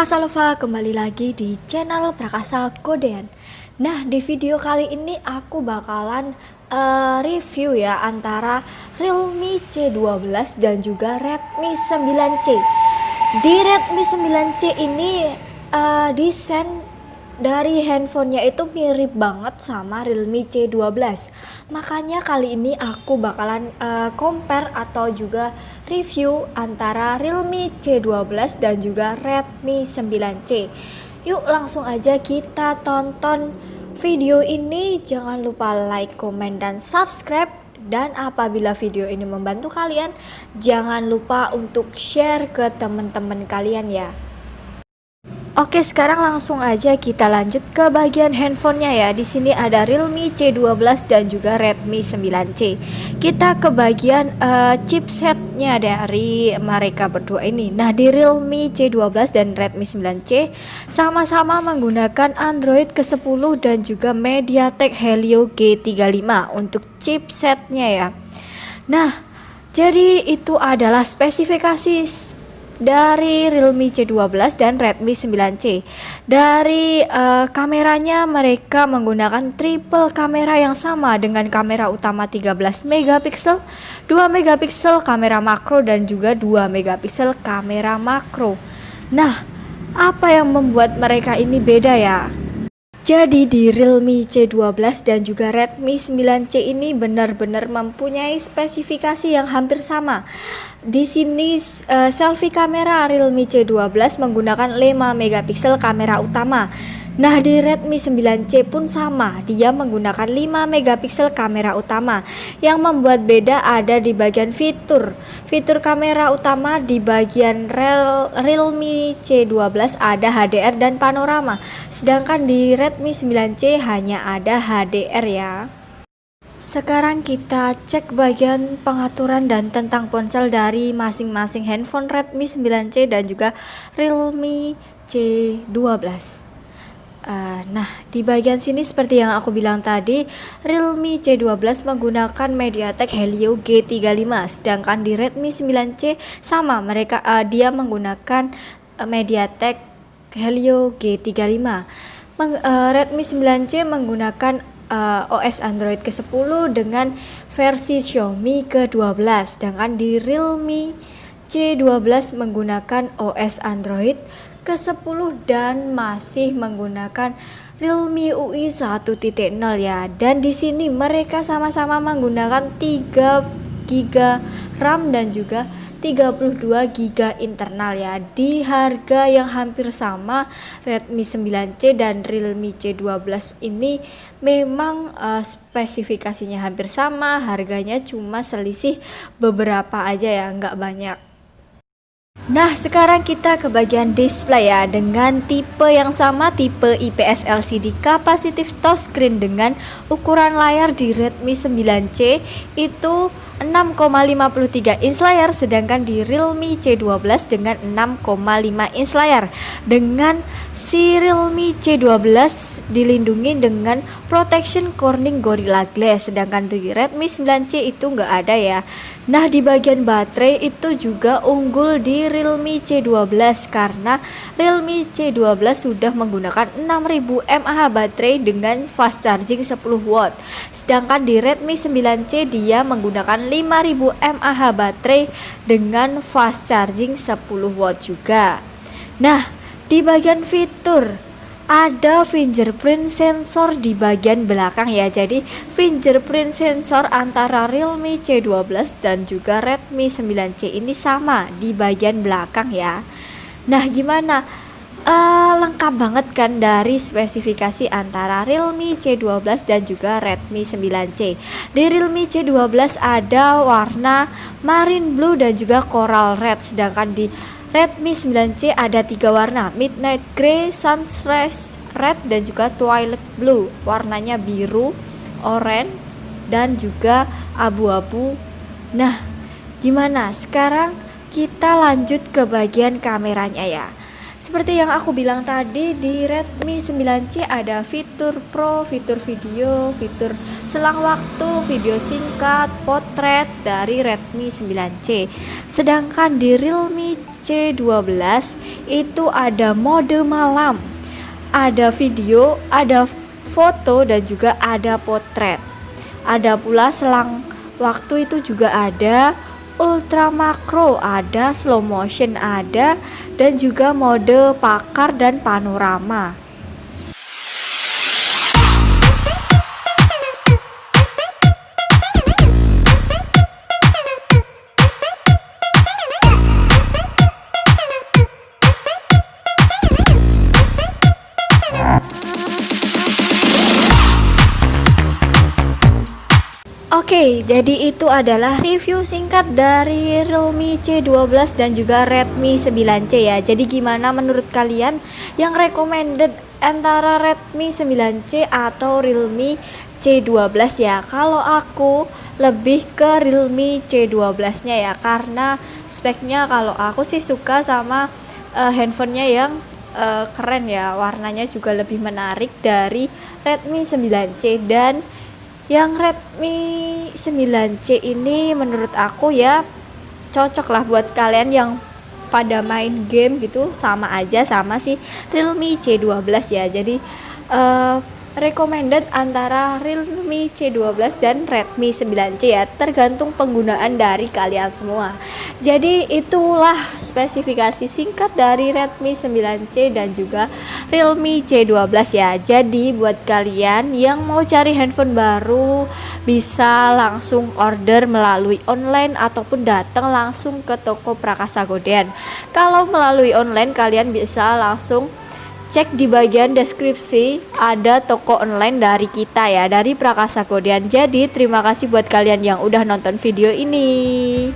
Prakasa Lova kembali lagi di channel Prakasa Kodean. Nah, di video kali ini aku bakalan review ya antara Realme C12 dan juga Redmi 9C. Di Redmi 9C ini desain dari handphonenya itu mirip banget sama Realme C12. Makanya kali ini aku bakalan compare atau juga review antara Realme C12 dan juga Redmi 9C. Yuk langsung aja kita tonton video ini. Jangan lupa like, komen, dan subscribe. Dan apabila video ini membantu kalian, jangan lupa untuk share ke teman-teman kalian ya. Oke, sekarang langsung aja kita lanjut ke bagian handphonenya ya. Di sini ada Realme C12 dan juga Redmi 9C. Kita ke bagian chipsetnya dari mereka berdua ini. Nah, di Realme C12 dan Redmi 9C sama-sama menggunakan Android ke-10 dan juga MediaTek Helio G35 untuk chipsetnya ya. Nah, jadi itu adalah spesifikasi dari Realme C12 dan Redmi 9C. Dari kameranya mereka menggunakan triple kamera yang sama dengan kamera utama 13 megapiksel, 2 megapiksel kamera makro dan juga 2 megapiksel kamera makro. Nah, apa yang membuat mereka ini beda ya? Jadi di Realme C12 dan juga Redmi 9C ini benar-benar mempunyai spesifikasi yang hampir sama. Di sini selfie kamera Realme C12 menggunakan 5 megapiksel kamera utama. Nah, di Redmi 9C pun sama, dia menggunakan 5 megapiksel kamera utama. Yang membuat beda ada di bagian fitur. Fitur kamera utama di bagian Realme C12 ada HDR dan panorama. Sedangkan di Redmi 9C hanya ada HDR ya. Sekarang kita cek bagian pengaturan dan tentang ponsel dari masing-masing handphone Redmi 9C dan juga Realme C12. Nah, di bagian sini seperti yang aku bilang tadi, Realme C12 menggunakan MediaTek Helio G35, sedangkan di Redmi 9C sama, dia menggunakan MediaTek Helio G35. Redmi 9C menggunakan OS Android ke-10 dengan versi Xiaomi ke-12, sedangkan di Realme C12 menggunakan OS Android ke-10 dan masih menggunakan Realme UI 1.0 ya. Dan di sini mereka sama-sama menggunakan 3 GB RAM dan juga 32 GB internal ya. Di harga yang hampir sama, Redmi 9C dan Realme C12 ini memang spesifikasinya hampir sama, harganya cuma selisih beberapa aja ya, nggak banyak. Nah, sekarang kita ke bagian display ya. Dengan tipe yang sama, tipe IPS LCD Capacitive Touchscreen dengan ukuran layar di Redmi 9C itu 6,53 inch layar, sedangkan di Realme C12 dengan 6,5 inch layar. Dengan si Realme C12 dilindungi dengan protection Corning Gorilla Glass, sedangkan di Redmi 9C itu nggak ada ya. Nah, di bagian baterai itu juga unggul di Realme C12 karena Realme C12 sudah menggunakan 6000 mAh baterai dengan fast charging 10 watt. Sedangkan di Redmi 9C dia menggunakan 5000 mAh baterai dengan fast charging 10 watt juga. Nah, di bagian fitur ada fingerprint sensor di bagian belakang ya. Jadi fingerprint sensor antara Realme C12 dan juga Redmi 9C ini sama di bagian belakang ya. Nah, gimana? Lengkap banget kan dari spesifikasi antara Realme C12 dan juga Redmi 9C. Di Realme C12 ada warna marine blue dan juga coral red, sedangkan di Redmi 9C ada 3 warna, midnight grey, sunrise red, dan juga twilight blue. Warnanya biru, oranye, dan juga abu-abu. Nah, gimana? Sekarang kita lanjut ke bagian kameranya ya. Seperti yang aku bilang tadi, di Redmi 9C ada fitur Pro, fitur video, fitur selang waktu, video singkat, potret dari Redmi 9C. Sedangkan di Realme C12 itu ada mode malam, ada video, ada foto, dan juga ada potret. Ada pula selang waktu itu juga ada, ultra makro ada, slow motion ada, dan juga mode pakar dan panorama. Oke, jadi itu adalah review singkat dari Realme C12 dan juga Redmi 9C ya. Jadi gimana menurut kalian yang recommended antara Redmi 9C atau Realme C12 ya? Kalau aku lebih ke Realme C12-nya ya, karena speknya kalau aku sih suka sama handphonenya yang keren ya, warnanya juga lebih menarik dari Redmi 9C. Dan yang Redmi 9C ini menurut aku ya cocok lah buat kalian yang pada main game gitu, sama aja sama si Realme C12 ya. Jadi recommended antara Realme C12 dan Redmi 9C ya, tergantung penggunaan dari kalian semua. Jadi itulah spesifikasi singkat dari Redmi 9C dan juga Realme C12 ya. Jadi buat kalian yang mau cari handphone baru bisa langsung order melalui online ataupun datang langsung ke toko Prakasa Godean. Kalau melalui online kalian bisa langsung cek di bagian deskripsi, ada toko online dari kita ya, dari Prakasa Godean. Jadi terima kasih buat kalian yang udah nonton video ini.